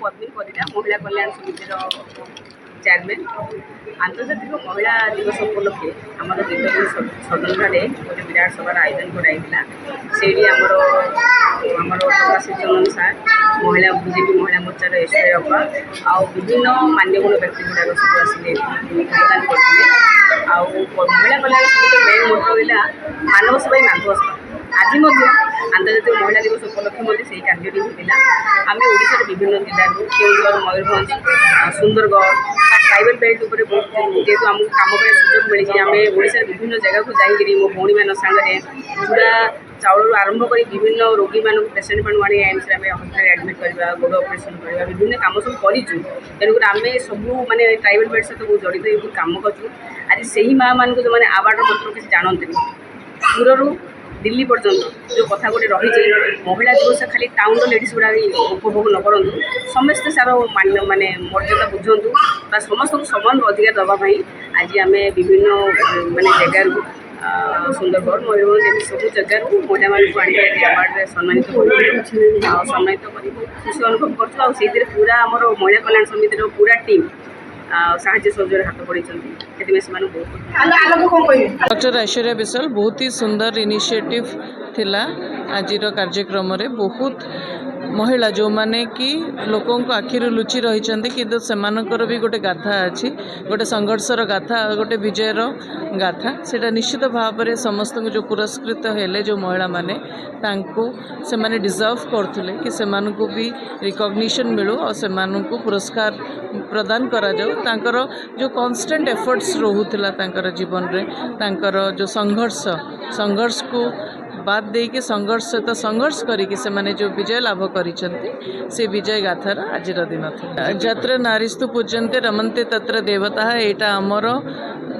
पद्मिनी परिडा महिला कल्याण समितिर चेयरमैन। आंतर्जातिक महिला दिवस उपलक्षे आम सदनठारे गोटे विराट सभार आयोजन कराइला। से प्रकाशित चंदन सार महिला बीजेपी महिला मोर्चार एसआई अप्पा आउ विभिन्न मान्यगुण व्यक्ति गुड़ाक सब आसिले योगदान करते। महिला कल्याण समिति मेन मोटो है मानव सेवा माधव सेवा। आज आंतर्जातिक महिला दिवस उपलक्षे से कार्यटी होता। आम ओडार विभिन्न जिला केन्दुझर मयूरभंज सुंदरगढ़ ट्राइबल बेल्ट जेहतु आमको कम कर सुजोग मिली आम ओडार विभिन्न जगह को जाकरी मो भौणी मान सागर चूड़ा चाउल आरंभ कर विभिन्न रोगी मान पेसेंट मान आनी एम्स हस्पिटाल एडमिट करवा गोड़ ऑपरेशन करवा विभिन्न कम सब करूँ। तेणुक आम सबू मानने ट्राइबल बेल्ट सहित बहुत जड़ित कम करूँ। आज से ही माँ मान जो मैंने आवार्ड मतलब किसी जानते दूर दिल्ली पर्यंत जो कथा गोटे रही महिला दिवस खाली टाउन लेडीज गुड़ा उपभोग न करूँ समस्ते सार माने मर्यादा बुझंतु समस्त को समान अधिकार दवाई आज आम विभिन्न माने जगार सुंदरगढ़ मयूरभंज सब जगार महिला मानक आवार्ड सम्मानित सम्मानित कर खुशी अनुभव कर पूरा आमर महिला कल्याण समितिर पूरा टीम साहाଯ୍ୟ सहयोग हाथ बढ़ी डॉक्टर ऐश्वर्या विशाल बहुत ही सुंदर इनिशिएटिव थिला। आज कार्यक्रम रे बहुत महिला जो माने कि लोकों को आखिर लुचि रही किंतु सेमानकर भी गोटे गाथा अच्छी गोटे संघर्षर गाथा गोटे विजयर गाथा सेटा निश्चित भाव में समस्त जो पुरस्कृत हेले जो महिला माने तांको से माने डिजर्व करथुले कि सेमानकु भी रिकॉग्निशन मिलू और सेमानकु पुरस्कार प्रदान करा जाऊ। तांकर जो कांस्टेंट एफर्ट्स रहुथिला तांकर जीवन रे तांकर जो संघर्ष को बात दे के संघर्ष करिके से माने जो विजय लाभ करिसंती से विजय गाथार आज दिन था। जत्र नारीस्तु पूज्यन्ते रमन्ते तत्र देवता एटा हमर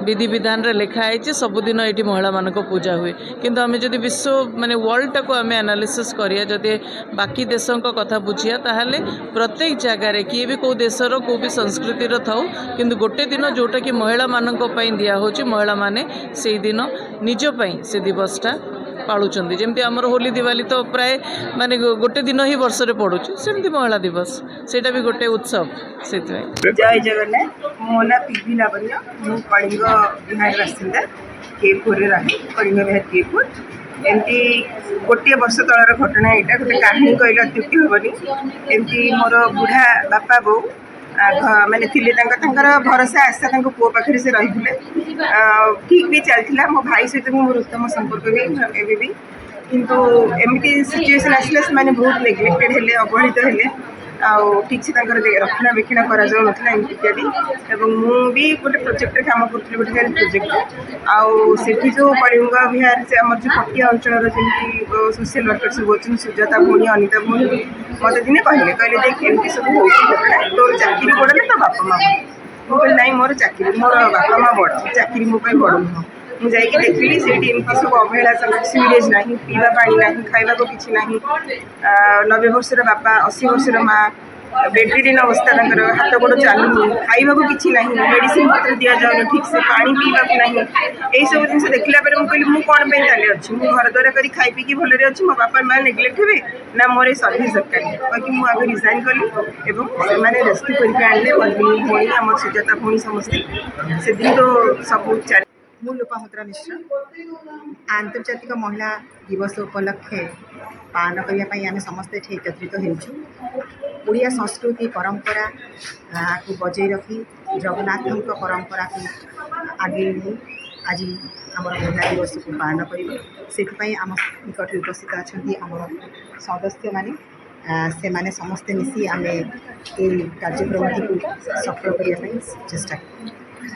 विधि विधान रे लिखा है सबुदिन ये महिला मानक पूजा हुए किंतु आम जदि विश्व माने वर्ल्ड टाक आम एनालिसिस करिया जदि बाकी देशों कथा बुझिया ताहले प्रत्येक जगार किए भी कौ देशर कौ भी संस्कृतिर थाउ किंतु गोटे दिन जोटा कि महिला मानक पई दिया होची महिला माने से दिन निज पई से दिवसटा पालुचंदी। जेमती आमर होली दिवाली तो प्राय माने गोटे दिन ही वर्ष रे पड़ुची सेमती महिला दिवस सेटा भी गोटे उत्सव से। जय जगन्नाथ मो ना पीवी लावण्य मु कलिंग बिहार बासिंदा केपुर रहे कलिंग बिहार केपुर एमती गोटे वर्ष तलर घटना यहाँ गोटे कहानी कहले अत्युक्ति हेनी। एमती मोर बुढ़ा बापा बो माने भरोसा आशा पुओ पाखे से रही ठीक भी चलता। मो भाई सहित मोर उत्तम संपर्क भी भी किंतु एमती सिचुएसन आसला से माने बहुत नेग्लेक्टेड हेले अवहेलित हेले ठीक से रक्षणाबेक्षण करा इत्यादि मुझे गोटे प्रोजेक्ट काम करी गोटे हेल्थ प्रोजेक्ट आठी जो कलिंग विहार से आम जो पटिया अंचल जमी सोशल वर्कर सब अच्छे सुजाता भौणी अनिता भौणी मत दिने कहले देख एमती सब हो तोर चाकरी बड़ ना तो बापा माँ मुझे ना मोर चाकरी मोर बापा माँ बड़ चाकरी मो बड़ नुह मुझे देखिली से सब अवहेला सीवेज ना पीवा पानी ना खावा को किसी ना 90 वर्षर बापा 80 वर्षर माँ बेडरिडन अवस्था हाथ गोड़ चलुनी खावा को किसी ना मेडिसिन पत्र दि जाऊन ठीक से पानी पीवा ना यही सब जिन देखला मुझे मुझे कौन ताले अच्छी मुझे घर द्वारा कर खाई पीकी भलरे अच्छी मो बापा माँ नेग्लेक्ट हे ना मोर सर्विस दरकार कहीं मुझे आगे रिजाइन कली रेस्क्यू करके आने पद्मिनी भौणी आम सुजाता भौणी समस्ते से दिन तो सब चल। मु लोपामुद्रा मिश्र आंतर्जातिक महिला दिवस उपलक्षे पालन करने आम समस्ते एकत्रित होड़िया संस्कृति परंपरा को बजाय रखी जगन्नाथ परंपरा को आगे आज आम महिला दिवस को पालन कर आम निकट उपस्थित अच्छा आम सदस्य माने से माने समस्ते मिसी आम कार्यक्रम को सफल करने चेष्टा।